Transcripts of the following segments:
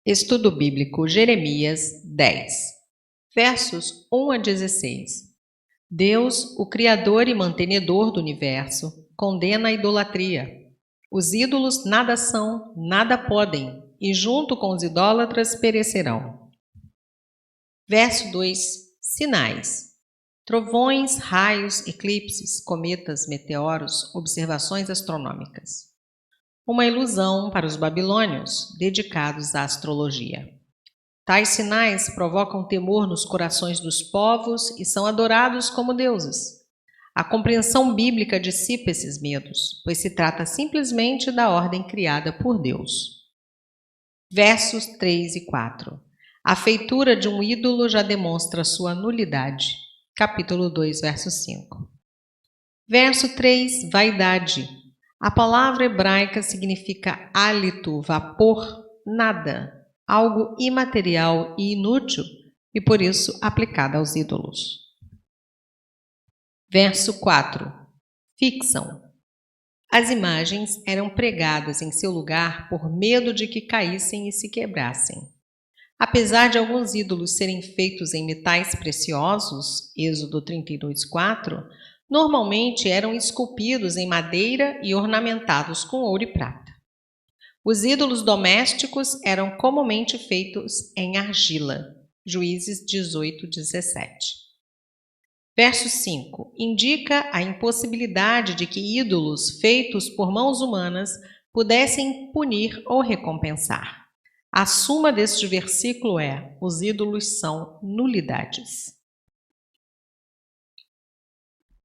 Estudo Bíblico Jeremias 10, versos 1 a 16. Deus, o Criador e mantenedor do universo, condena a idolatria. Os ídolos nada são, nada podem, e junto com os idólatras perecerão. Verso 2. Sinais: trovões, raios, eclipses, cometas, meteoros, observações astronômicas. Uma ilusão para os babilônios, dedicados à astrologia. Tais sinais provocam temor nos corações dos povos e são adorados como deuses. A compreensão bíblica dissipa esses medos, pois se trata simplesmente da ordem criada por Deus. Versos 3 e 4. A feitura de um ídolo já demonstra sua nulidade. Capítulo 2, verso 5. Verso 3. Vaidade. A palavra hebraica significa hálito, vapor, nada, algo imaterial e inútil, e por isso aplicada aos ídolos. Verso 4. Fixam. As imagens eram pregadas em seu lugar por medo de que caíssem e se quebrassem. Apesar de alguns ídolos serem feitos em metais preciosos, Êxodo 32:4, normalmente eram esculpidos em madeira e ornamentados com ouro e prata. Os ídolos domésticos eram comumente feitos em argila. Juízes 18:17. Verso 5. Indica a impossibilidade de que ídolos feitos por mãos humanas pudessem punir ou recompensar. A suma deste versículo é: os ídolos são nulidades.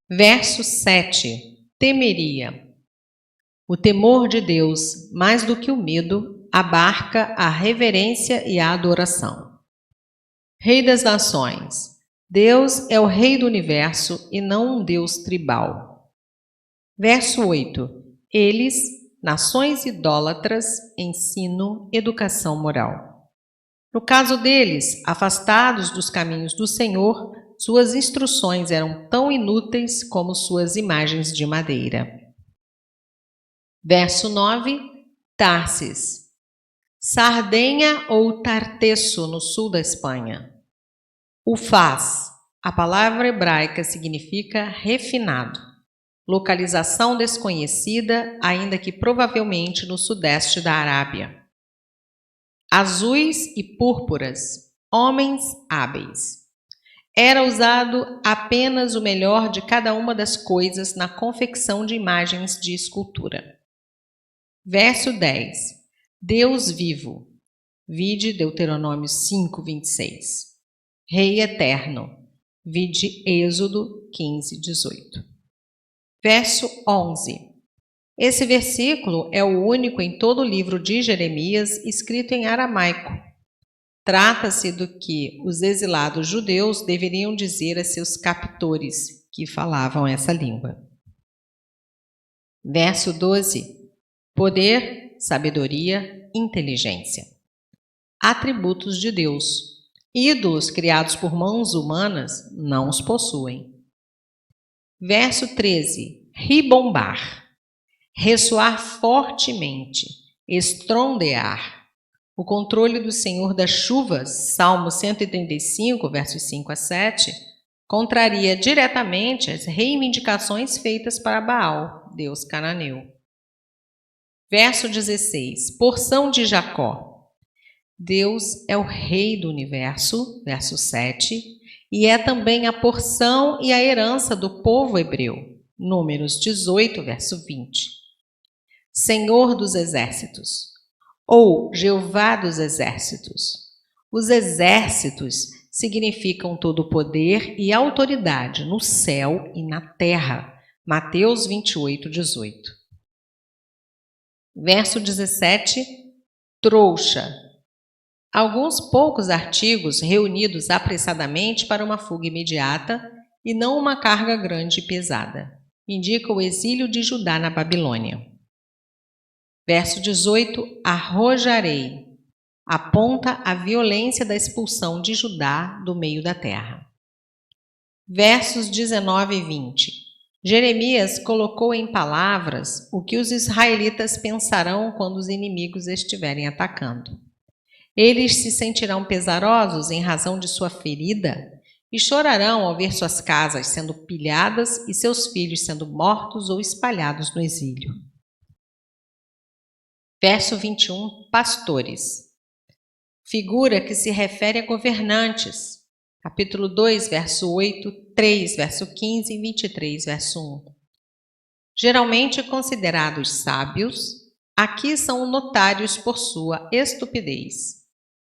Verso 7. Temeria. O temor de Deus, mais do que o medo, abarca a reverência e a adoração. Rei das nações. Deus é o Rei do universo e não um Deus tribal. Verso 8. Eles, nações idólatras, ensino, educação moral. No caso deles, afastados dos caminhos do Senhor, suas instruções eram tão inúteis como suas imagens de madeira. Verso 9. Tarsis. Sardenha ou Tartesso, no sul da Espanha. Ufaz. A palavra hebraica significa refinado. Localização desconhecida, ainda que provavelmente no sudeste da Arábia. Azuis e púrpuras, homens hábeis. Era usado apenas o melhor de cada uma das coisas na confecção de imagens de escultura. Verso 10. Deus vivo. Vide Deuteronômio 5:26. Rei eterno. Vide Êxodo 15:18. Verso 11. Esse versículo é o único em todo o livro de Jeremias escrito em aramaico. Trata-se do que os exilados judeus deveriam dizer a seus captores, que falavam essa língua. Verso 12. Poder, sabedoria, inteligência. Atributos de Deus. Ídolos criados por mãos humanas não os possuem. Verso 13. Ribombar. Ressoar fortemente, estrondear. O controle do Senhor das chuvas, Salmo 135, versos 5 a 7, contraria diretamente as reivindicações feitas para Baal, deus cananeu. Verso 16. Porção de Jacó. Deus é o Rei do universo, verso 7, e é também a porção e a herança do povo hebreu, Números 18, verso 20. Senhor dos exércitos, ou Jeová dos exércitos. Os exércitos significam todo o poder e autoridade no céu e na terra, Mateus 28, 18. Verso 17, trouxa. Alguns poucos artigos reunidos apressadamente para uma fuga imediata e não uma carga grande e pesada. Indica o exílio de Judá na Babilônia. Verso 18, arrojarei. Aponta a violência da expulsão de Judá do meio da terra. Versos 19 e 20. Jeremias colocou em palavras o que os israelitas pensarão quando os inimigos estiverem atacando. Eles se sentirão pesarosos em razão de sua ferida e chorarão ao ver suas casas sendo pilhadas e seus filhos sendo mortos ou espalhados no exílio. Verso 21, pastores. Figura que se refere a governantes. Capítulo 2, verso 8, 3, verso 15 e 23, verso 1. Geralmente considerados sábios, aqui são notários por sua estupidez.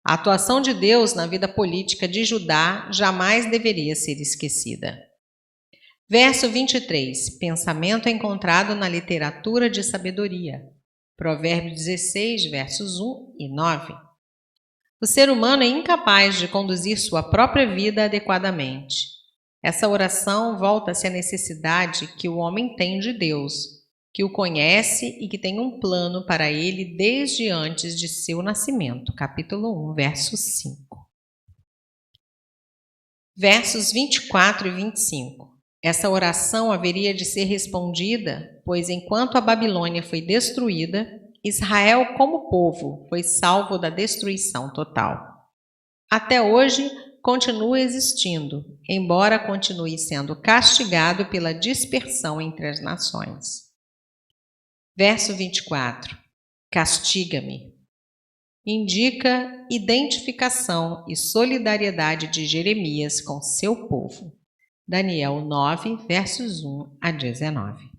A atuação de Deus na vida política de Judá jamais deveria ser esquecida. Verso 23, pensamento encontrado na literatura de sabedoria. Provérbios 16, versos 1 e 9. O ser humano é incapaz de conduzir sua própria vida adequadamente. Essa oração volta-se à necessidade que o homem tem de Deus, que o conhece e que tem um plano para ele desde antes de seu nascimento. Capítulo 1, verso 5. Versos 24 e 25. Essa oração haveria de ser respondida, pois enquanto a Babilônia foi destruída, Israel como povo foi salvo da destruição total. Até hoje, continua existindo, embora continue sendo castigado pela dispersão entre as nações. Verso 24. Castiga-me. Indica identificação e solidariedade de Jeremias com seu povo. Daniel 9, versos 1 a 19.